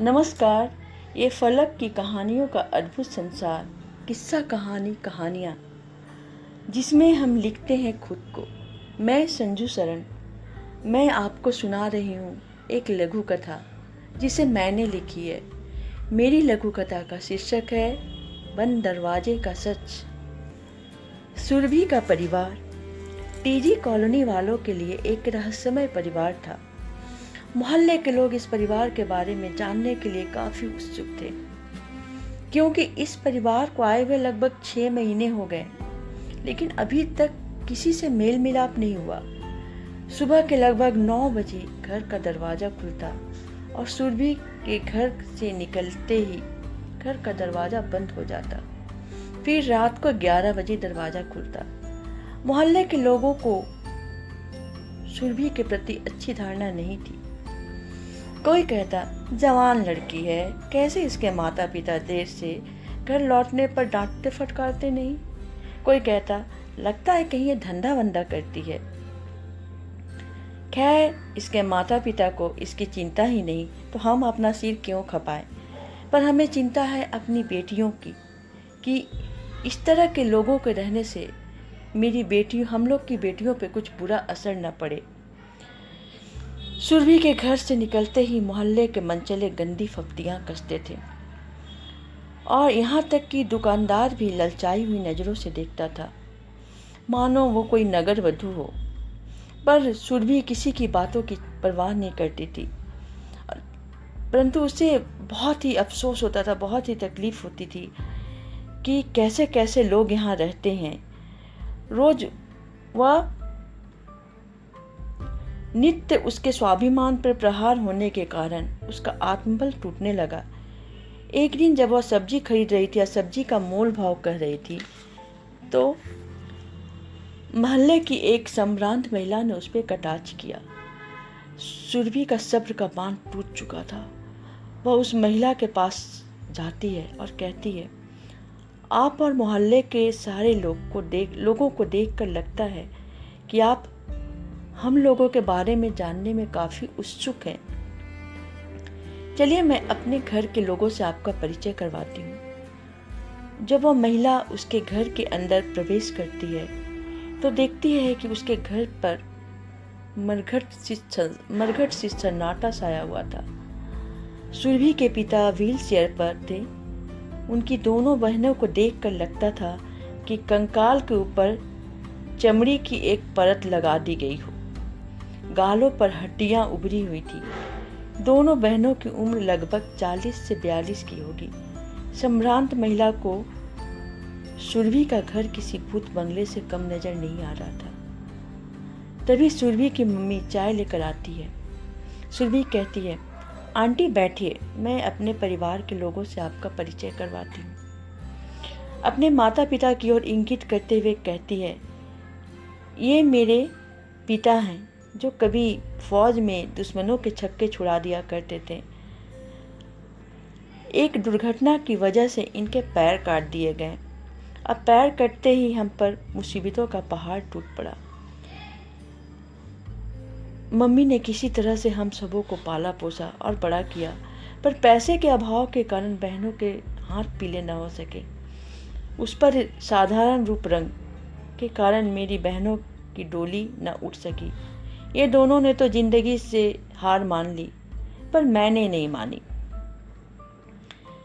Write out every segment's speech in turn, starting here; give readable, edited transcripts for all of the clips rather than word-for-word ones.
नमस्कार। ये फलक की कहानियों का अद्भुत संसार, किस्सा कहानी कहानियाँ, जिसमें हम लिखते हैं खुद को। मैं संजू शरण, मैं आपको सुना रही हूँ एक लघु कथा जिसे मैंने लिखी है। मेरी लघु कथा का शीर्षक है बंद दरवाजे का सच। सुरभि का परिवार टीजी कॉलोनी वालों के लिए एक रहस्यमय परिवार था। मोहल्ले के लोग इस परिवार के बारे में जानने के लिए काफी उत्सुक थे, क्योंकि इस परिवार को आए हुए लगभग 6 महीने हो गए, लेकिन अभी तक किसी से मेल मिलाप नहीं हुआ। सुबह के लगभग 9 बजे घर का दरवाजा खुलता और सुरभि के घर से निकलते ही घर का दरवाजा बंद हो जाता। फिर रात को 11 बजे दरवाजा खुलता। मोहल्ले के लोगों को सुरभि के प्रति अच्छी धारणा नहीं थी। कोई कहता, जवान लड़की है, कैसे इसके माता पिता देर से घर लौटने पर डांटते फटकारते नहीं। कोई कहता, लगता है कहीं ये धंधा वंदा करती है। खैर, इसके माता पिता को इसकी चिंता ही नहीं, तो हम अपना सिर क्यों खपाएं। पर हमें चिंता है अपनी बेटियों की, कि इस तरह के लोगों के रहने से हम लोग की बेटियों पे कुछ बुरा असर न पड़े। सुरभि के घर से निकलते ही मोहल्ले के मनचले गंदी फप्तियां कसते थे, और यहाँ तक कि दुकानदार भी ललचाई हुई नजरों से देखता था, मानो वो कोई नगर वधू हो। पर सुरभि किसी की बातों की परवाह नहीं करती थी, परंतु उसे बहुत ही अफसोस होता था, बहुत ही तकलीफ होती थी कि कैसे कैसे लोग यहाँ रहते हैं। रोज वह नित्य उसके स्वाभिमान पर प्रहार होने के कारण उसका आत्मबल टूटने लगा। एक दिन जब वह सब्जी खरीद रही थी या सब्जी का मोल भाव कह रही थी, तो मोहल्ले की एक संभ्रांत महिला ने उस पर कटाक्ष किया। सुरभि का सब्र का बांध टूट चुका था। वह उस महिला के पास जाती है और कहती है, आप और मोहल्ले के सारे लोगों को देखकर लगता है कि आप हम लोगों के बारे में जानने में काफी उत्सुक हैं। चलिए, मैं अपने घर के लोगों से आपका परिचय करवाती हूँ। जब वह महिला उसके घर के अंदर प्रवेश करती है, तो देखती है कि उसके घर पर मरघट सी सन्नाटा छाया हुआ था। सुरभि के पिता व्हील चेयर पर थे। उनकी दोनों बहनों को देखकर लगता था कि कंकाल के ऊपर चमड़ी की एक परत लगा दी गई हो। गालों पर हड्डियां उभरी हुई थी। दोनों बहनों की उम्र लगभग 40 से 42 की होगी। संभ्रांत महिला को सुरभि का घर किसी भूत बंगले से कम नजर नहीं आ रहा था। तभी सुरभि की मम्मी चाय लेकर आती है। सुरभि कहती है, आंटी बैठिए, मैं अपने परिवार के लोगों से आपका परिचय करवाती हूँ। अपने माता पिता की ओर इंगित करते हुए कहती है, ये मेरे पिता हैं, जो कभी फौज में दुश्मनों के छक्के छुड़ा दिया करते थे। एक दुर्घटना की वजह से इनके पैर काट दिए गए। अब पैर कटते ही हम पर मुसीबतों का पहाड़ टूट पड़ा। मम्मी ने किसी तरह से हम सबों को पाला पोसा और बड़ा किया, पर पैसे के अभाव के कारण बहनों के हाथ पीले न हो सके। उस पर साधारण रूप रंग के कारण मेरी बहनों की डोली न उठ सकी। ये दोनों ने तो जिंदगी से हार मान ली, पर मैंने नहीं मानी।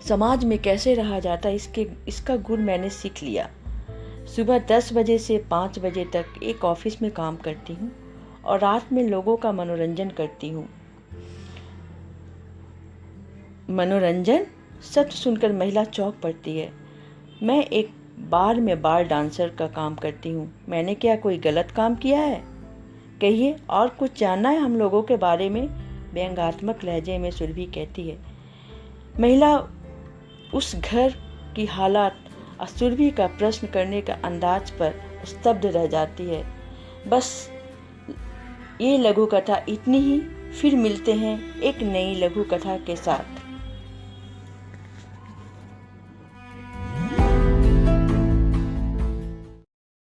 समाज में कैसे रहा जाता इसका गुण मैंने सीख लिया। सुबह 10 बजे से 5 बजे तक एक ऑफिस में काम करती हूँ और रात में लोगों का मनोरंजन करती हूँ। मनोरंजन शब्द सुनकर महिला चौंक पड़ती है। मैं एक बार में बार डांसर का काम करती हूँ। मैंने क्या कोई गलत काम किया है? कहिए, और कुछ जानना है हम लोगों के बारे में? व्यंग्यात्मक लहजे में सुरभि कहती है। महिला उस घर की हालात और सुरभि का प्रश्न करने का अंदाज पर स्तब्ध रह जाती है। बस ये लघु कथा इतनी ही। फिर मिलते हैं एक नई लघु कथा के साथ।